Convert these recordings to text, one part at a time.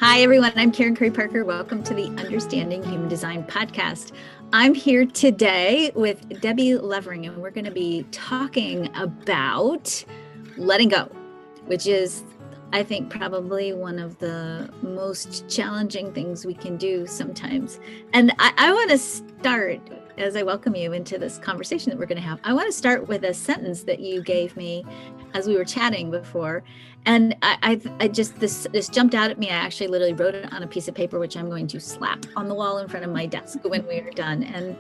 Hi, everyone. I'm Karen Curry Parker. Welcome to the Understanding Human Design podcast. I'm here today with Debby Levering, and we're going to be talking about letting go, which is, I think, probably one of the most challenging things we can do sometimes. And I want to start, as I welcome you into this conversation that we're going to have, I want to start with a sentence that you gave me as we were chatting before. And I just, this jumped out at me. I actually literally wrote it on a piece of paper, which I'm going to slap on the wall in front of my desk when we are done. And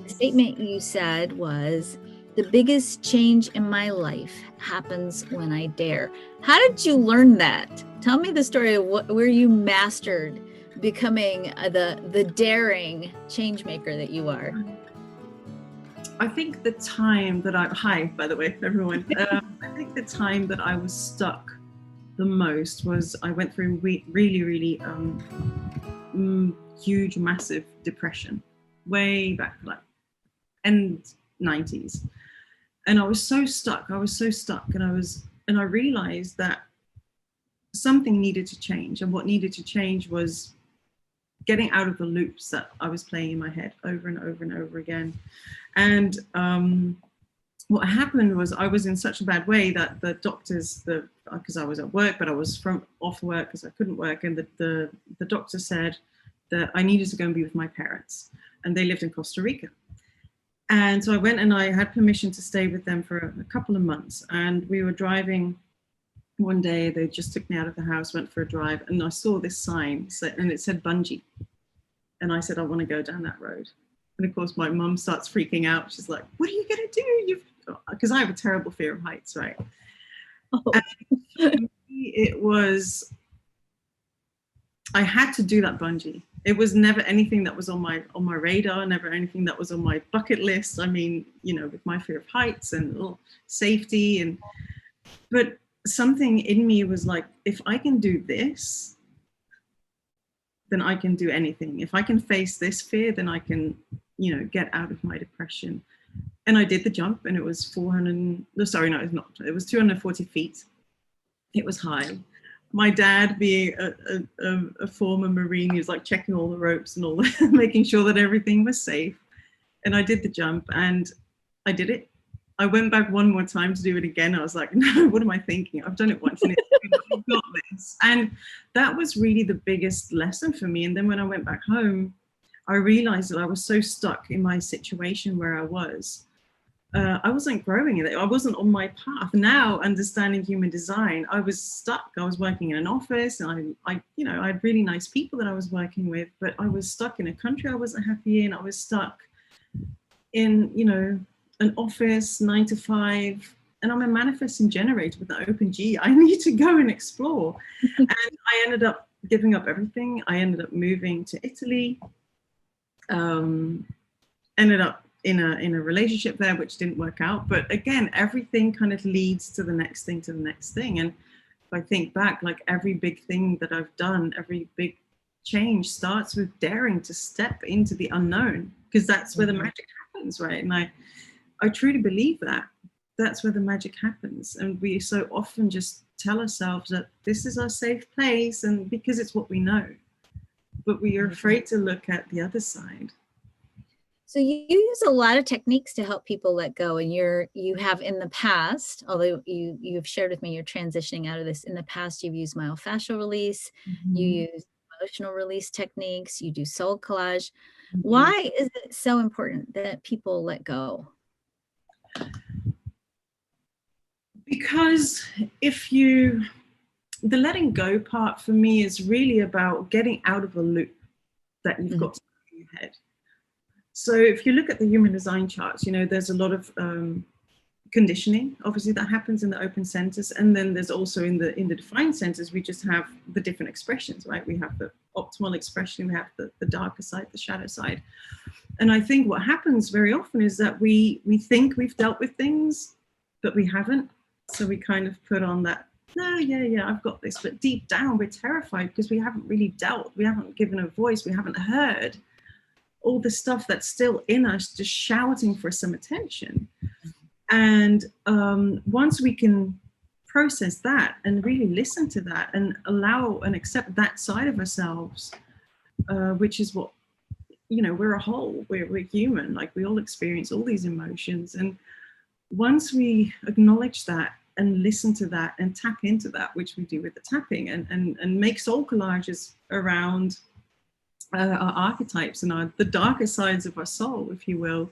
the statement you said was, "The biggest change in my life happens when I dare." How did you learn that? Tell me the story of where you mastered becoming the daring change maker that you are. I think the time that hi, by the way, everyone. I think the time that I was stuck the most was I went through really huge, massive depression way back, like end 90s. And I was so stuck. And I realized that something needed to change. And what needed to change was getting out of the loops that I was playing in my head over and over and over again. And what happened was I was in such a bad way that the doctors, because I was at work, but I was off work because I couldn't work. And the doctor said that I needed to go and be with my parents. And they lived in Costa Rica. And so I went and I had permission to stay with them for a couple of months. And we were driving one day, they just took me out of the house, went for a drive, and I saw this sign and it said bungee. And I said, I want to go down that road. And of course, my mum starts freaking out. She's like, what are you going to do? Because I have a terrible fear of heights, right? Oh. And it was, I had to do that bungee. It was never anything that was on my radar, never anything that was on my bucket list. I mean, you know, with my fear of heights and safety, but something in me was like, if I can do this, then I can do anything. If I can face this fear, then I can, you know, get out of my depression. And I did the jump, and it was 240 feet. It was high. My dad, being a former Marine, he was like checking all the ropes and all making sure that everything was safe. And I did the jump, and I did it. I went back one more time to do it again. I was like, no, what am I thinking? I've done it once and I've got this. And that was really the biggest lesson for me. And then when I went back home, I realized that I was so stuck in my situation where I was. I wasn't growing in it. I wasn't on my path. Now, understanding human design, I was stuck. I was working in an office, and I had really nice people that I was working with, but I was stuck in a country I wasn't happy in. I was stuck in, you know, an office, 9 to 5, and I'm a manifesting generator with an open G. I need to go and explore. And I ended up giving up everything. I ended up moving to Italy, ended up in a relationship there, which didn't work out. But again, everything kind of leads to the next thing, And if I think back, like every big thing that I've done, every big change starts with daring to step into the unknown, because that's where the magic happens, right? And I truly believe that that's where the magic happens. And we so often just tell ourselves that this is our safe place, and because it's what we know, but we are afraid to look at the other side. So you use a lot of techniques to help people let go, and you have in the past, although you have shared with me you're transitioning out of this. In the past, you've used myofascial release, you use emotional release techniques, you do soul collage. Why is it so important that people let go? Because the letting go part for me is really about getting out of a loop that you've got in your head. So if you look at the human design charts, you know, there's a lot of conditioning, obviously, that happens in the open centers. And then there's also in the defined centers, we just have the different expressions, right? We have the optimal expression, we have the darker side, the shadow side. And I think what happens very often is that we think we've dealt with things, but we haven't. So we kind of put on that, no, yeah, I've got this. But deep down, we're terrified because we haven't really dealt. We haven't given a voice. We haven't heard all the stuff that's still in us, just shouting for some attention. And once we can process that and really listen to that and allow and accept that side of ourselves, which is what, we're a whole, we're human, like we all experience all these emotions. And once we acknowledge that and listen to that and tap into that, which we do with the tapping, and make soul collages around our archetypes and the darker sides of our soul, if you will,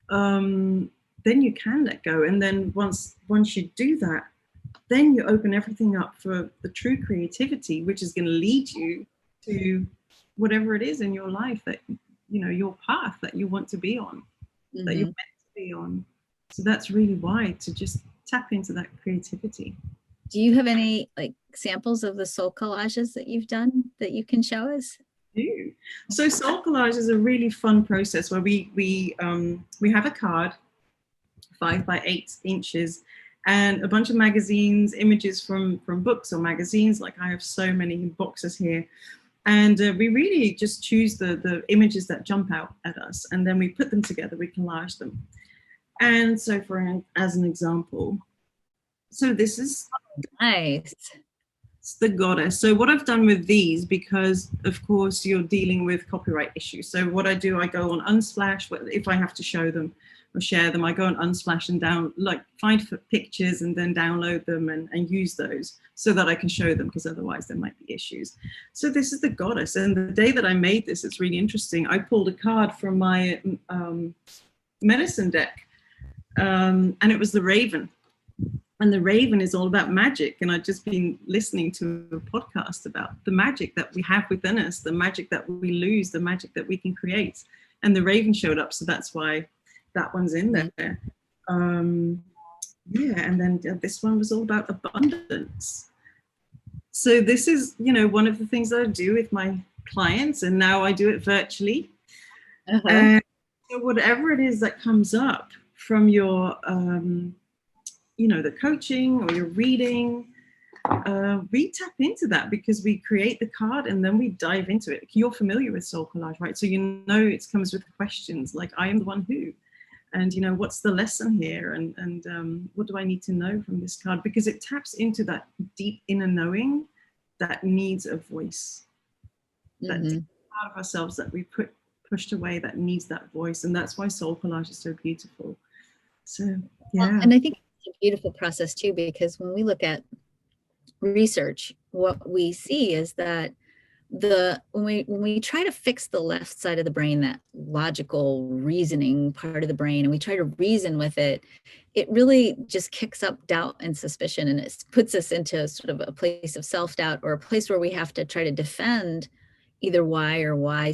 then you can let go. And then once you do that, then you open everything up for the true creativity, which is going to lead you to whatever it is in your life that, your path that you want to be on, that you're meant to be on. So that's really why, to just tap into that creativity. Do you have any examples of the soul collages that you've done that you can show us? Do. So soul collage is a really fun process where we have a card 5 by 8 inches and a bunch of magazines, images from books or magazines. Like I have so many boxes here, and we really just choose the images that jump out at us, and then we put them together, we collage them. And so as an example, so this is nice. It's the goddess. So what I've done with these, because of course you're dealing with copyright issues. So what I do, I go on Unsplash. If I have to show them or share them, I go on Unsplash and find pictures and then download them and use those so that I can show them, because otherwise there might be issues. So this is the goddess. And the day that I made this, it's really interesting. I pulled a card from my medicine deck, and it was the Raven. And the Raven is all about magic. And I've just been listening to a podcast about the magic that we have within us, the magic that we lose, the magic that we can create. And the Raven showed up. So that's why that one's in there. And then this one was all about abundance. So this is, one of the things that I do with my clients. And now I do it virtually. And so whatever it is that comes up from your... the coaching or your reading, we tap into that, because we create the card and then we dive into it. You're familiar with soul collage, right? So it comes with questions like, I am the one who, and what's the lesson here, and what do I need to know from this card? Because it taps into that deep inner knowing that needs a voice, that deep part of ourselves that we pushed away, that needs that voice. And that's why soul collage is so beautiful. So yeah. And I think it's a beautiful process too, because when we look at research, what we see is that when we try to fix the left side of the brain, that logical reasoning part of the brain, and we try to reason with it, it really just kicks up doubt and suspicion, and it puts us into sort of a place of self-doubt, or a place where we have to try to defend either why or why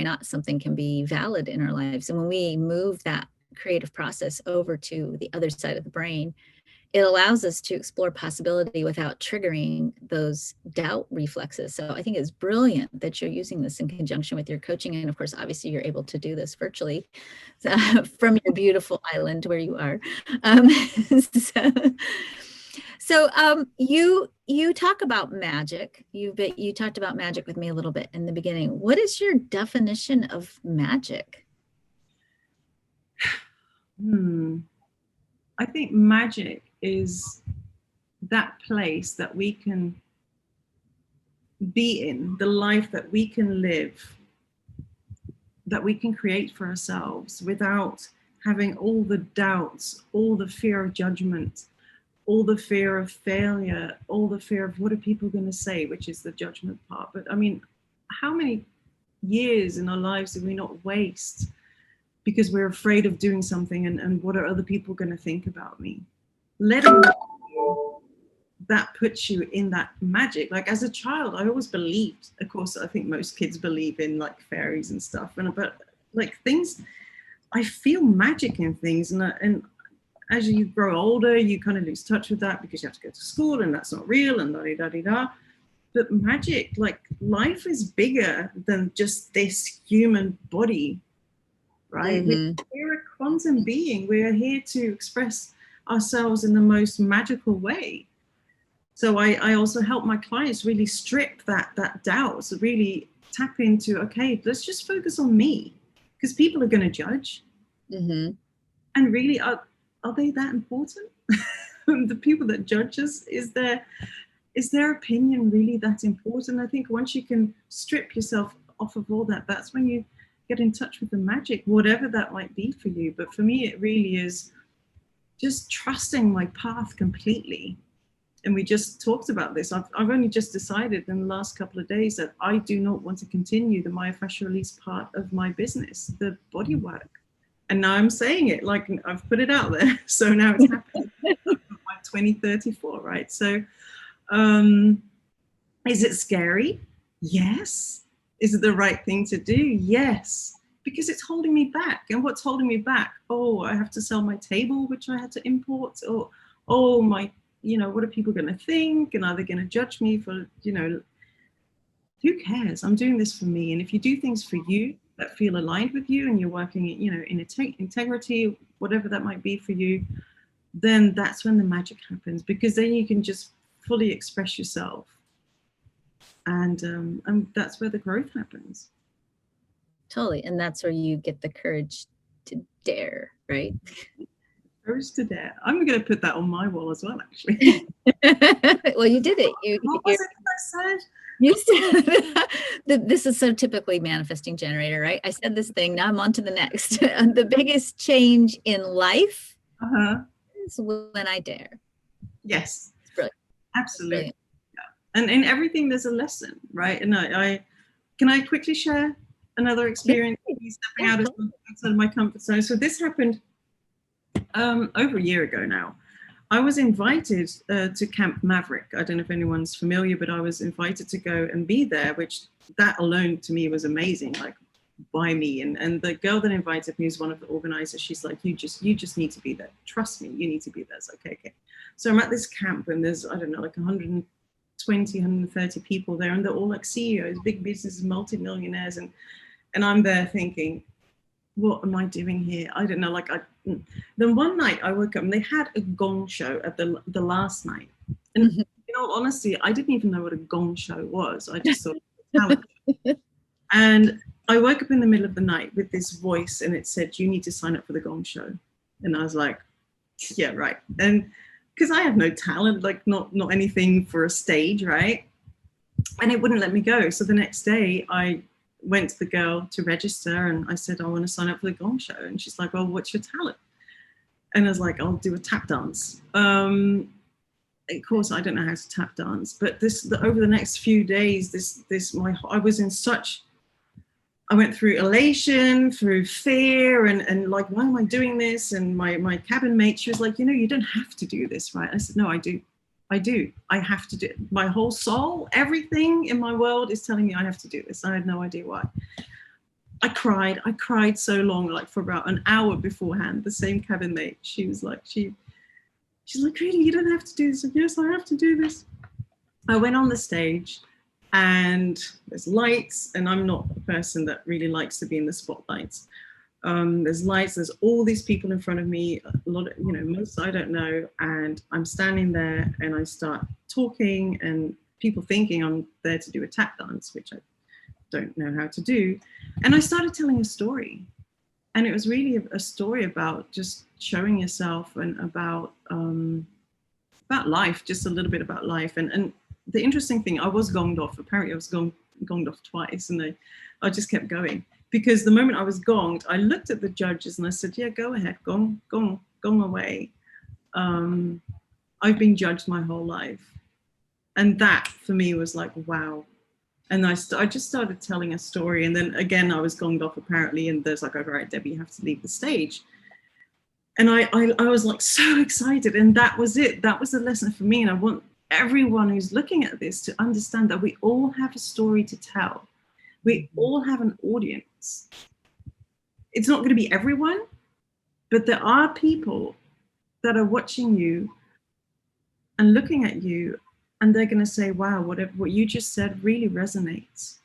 not something can be valid in our lives. And when we move that creative process over to the other side of the brain, it allows us to explore possibility without triggering those doubt reflexes. So I think it's brilliant that you're using this in conjunction with your coaching. And of course, obviously you're able to do this virtually from your beautiful island where you are. So you talk about magic. You talked about magic with me a little bit in the beginning. What is your definition of magic? I think magic is that place that we can be in, the life that we can live, that we can create for ourselves without having all the doubts, all the fear of judgment, all the fear of failure, all the fear of what are people going to say, which is the judgment part. But I mean, how many years in our lives do we not waste because we're afraid of doing something and what are other people going to think about me? Letting that puts you in that magic. Like as a child, I always believed, of course, I think most kids believe in like fairies and stuff, but like things, I feel magic in things. And as you grow older, you kind of lose touch with that because you have to go to school and that's not real and da-di-da-di-da. But magic, like life is bigger than just this human body, right? We're a quantum being. We are here to express ourselves in the most magical way. So I also help my clients really strip that doubt. So really tap into, okay, let's just focus on me, because people are going to judge. And really, are they that important? the people that judge us, is their opinion really that important? I think once you can strip yourself off of all that, that's when you get in touch with the magic, whatever that might be for you. But for me, it really is just trusting my path completely. And we just talked about this. I've only just decided in the last couple of days that I do not want to continue the myofascial release part of my business, the body work. And now I'm saying it, like I've put it out there. So now it's happening. I've got my 2034, right? So is it scary? Yes. Is it the right thing to do? Yes. Because it's holding me back. And what's holding me back? Oh, I have to sell my table, which I had to import. Or, oh, my, what are people going to think? And are they going to judge me for, who cares? I'm doing this for me. And if you do things for you that feel aligned with you and you're working, in integrity, whatever that might be for you, then that's when the magic happens, because then you can just fully express yourself. And that's where the growth happens. Totally. And that's where you get the courage to dare, right? Courage to dare. I'm going to put that on my wall as well, actually. Well, you did it. What was it I said? You said, this is so typically manifesting generator, right? I said this thing, now I'm on to the next. The biggest change in life is when I dare. Yes. It's brilliant. Absolutely. Brilliant. Yeah. And in everything, there's a lesson, right? And can I quickly share another experience? Yeah. Stepping outside of my comfort zone. So this happened over a year ago now. I was invited to Camp Maverick. I don't know if anyone's familiar, but I was invited to go and be there, which that alone to me was amazing, like by me. And the girl that invited me is one of the organizers. She's like, you just need to be there. Trust me, you need to be there. It's okay. So I'm at this camp and there's, I don't know, like 120, 130 people there, and they're all like CEOs, big businesses, multimillionaires. And I'm there thinking, what am I doing here? I don't know. Then one night I woke up and they had a gong show at the last night. And in all honesty, I didn't even know what a gong show was. I just thought, talent. And I woke up in the middle of the night with this voice and it said, you need to sign up for the gong show. And I was like, yeah, right. And because I have no talent, like not anything for a stage, right? And it wouldn't let me go. So the next day I went to the girl to register and I said, I want to sign up for the gong show. And she's like, well, what's your talent? And I was like, I'll do a tap dance. Of course, I don't know how to tap dance, but over the next few days, I went through elation, through fear, and like, why am I doing this? And my cabin mate, she was like, you don't have to do this, right? I said, no, I do. I have to do it. My whole soul, everything in my world is telling me I have to do this. I had no idea why. I cried so long, like for about an hour beforehand. The same cabin mate, she was like, she's like, really, you don't have to do this. Like, yes, I have to do this. I went on the stage and there's lights, and I'm not a person that really likes to be in the spotlights. There's lights, there's all these people in front of me, a lot of, most I don't know, and I'm standing there and I start talking and people thinking I'm there to do a tap dance, which I don't know how to do. And I started telling a story, and it was really a story about just showing yourself and about life, just a little bit about life. And the interesting thing, I was gonged off. Apparently I was gonged off twice, and I just kept going. Because the moment I was gonged, I looked at the judges and I said, yeah, go ahead, gong away. I've been judged my whole life. And that for me was like, wow. And I just started telling a story. And then again, I was gonged off apparently. And there's like, all right, Debbie, you have to leave the stage. And I was like so excited. And that was it. That was a lesson for me. And I want everyone who's looking at this to understand that we all have a story to tell. We all have an audience. It's not going to be everyone, but there are people that are watching you and looking at you, and they're going to say, wow, what you just said really resonates.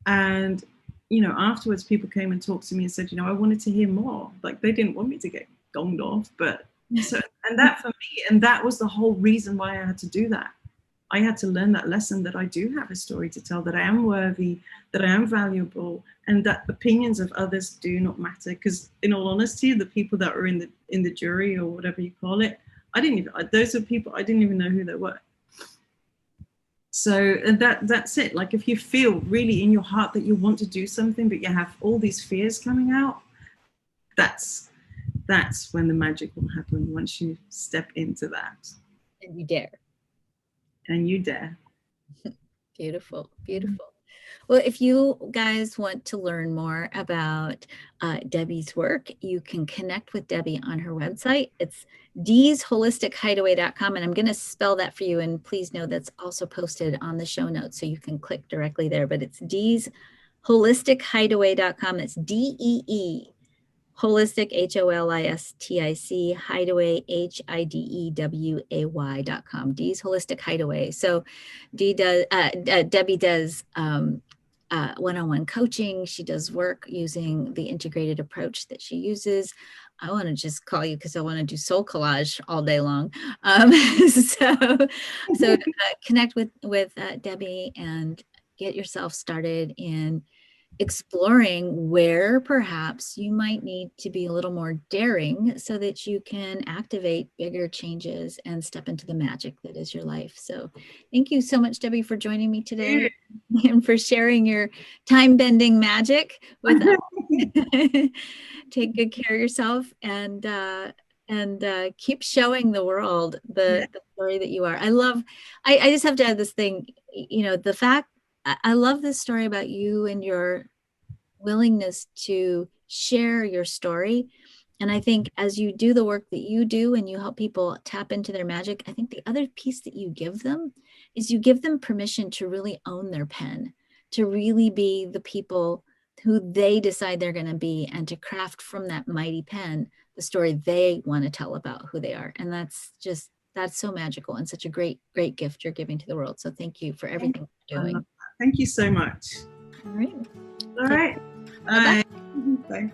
And, afterwards people came and talked to me and said, I wanted to hear more. Like, they didn't want me to get gonged off, but and that for me, and that was the whole reason why I had to do that. I had to learn that lesson, that I do have a story to tell, that I am worthy, that I am valuable, and that opinions of others do not matter. Because in all honesty, the people that are in the jury or whatever you call it, those are people I didn't even know who they were. So that's it. Like, if you feel really in your heart that you want to do something, but you have all these fears coming out, that's when the magic will happen, once you step into that. And you dare. And you dare. Beautiful, beautiful. Well, if you guys want to learn more about Debbie's work, you can connect with Debbie on her website. It's dsholistichideaway.com, and I'm going to spell that for you. And please know that's also posted on the show notes, so you can click directly there. But it's dsholistichideaway.com. It's DEE. Holistic, HOLISTIC, Hideaway, HIDEWAY.com. Dee's Holistic Hideaway. So Debbie does one-on-one coaching. She does work using the integrated approach that she uses. I want to just call you because I want to do soul collage all day long. So connect with Debbie and get yourself started in exploring where perhaps you might need to be a little more daring so that you can activate bigger changes and step into the magic that is your life. So thank you so much, Debbie, for joining me today and for sharing your time-bending magic with us. Take good care of yourself and keep showing the world the story that you are. I just have to add this thing, the fact, I love this story about you and your willingness to share your story. And I think as you do the work that you do and you help people tap into their magic, I think the other piece that you give them is you give them permission to really own their pen, to really be the people who they decide they're going to be, and to craft from that mighty pen the story they want to tell about who they are. And that's so magical and such a great gift you're giving to the world. So thank you for everything you're doing. Thank you so much. All right. All right. Bye. Bye.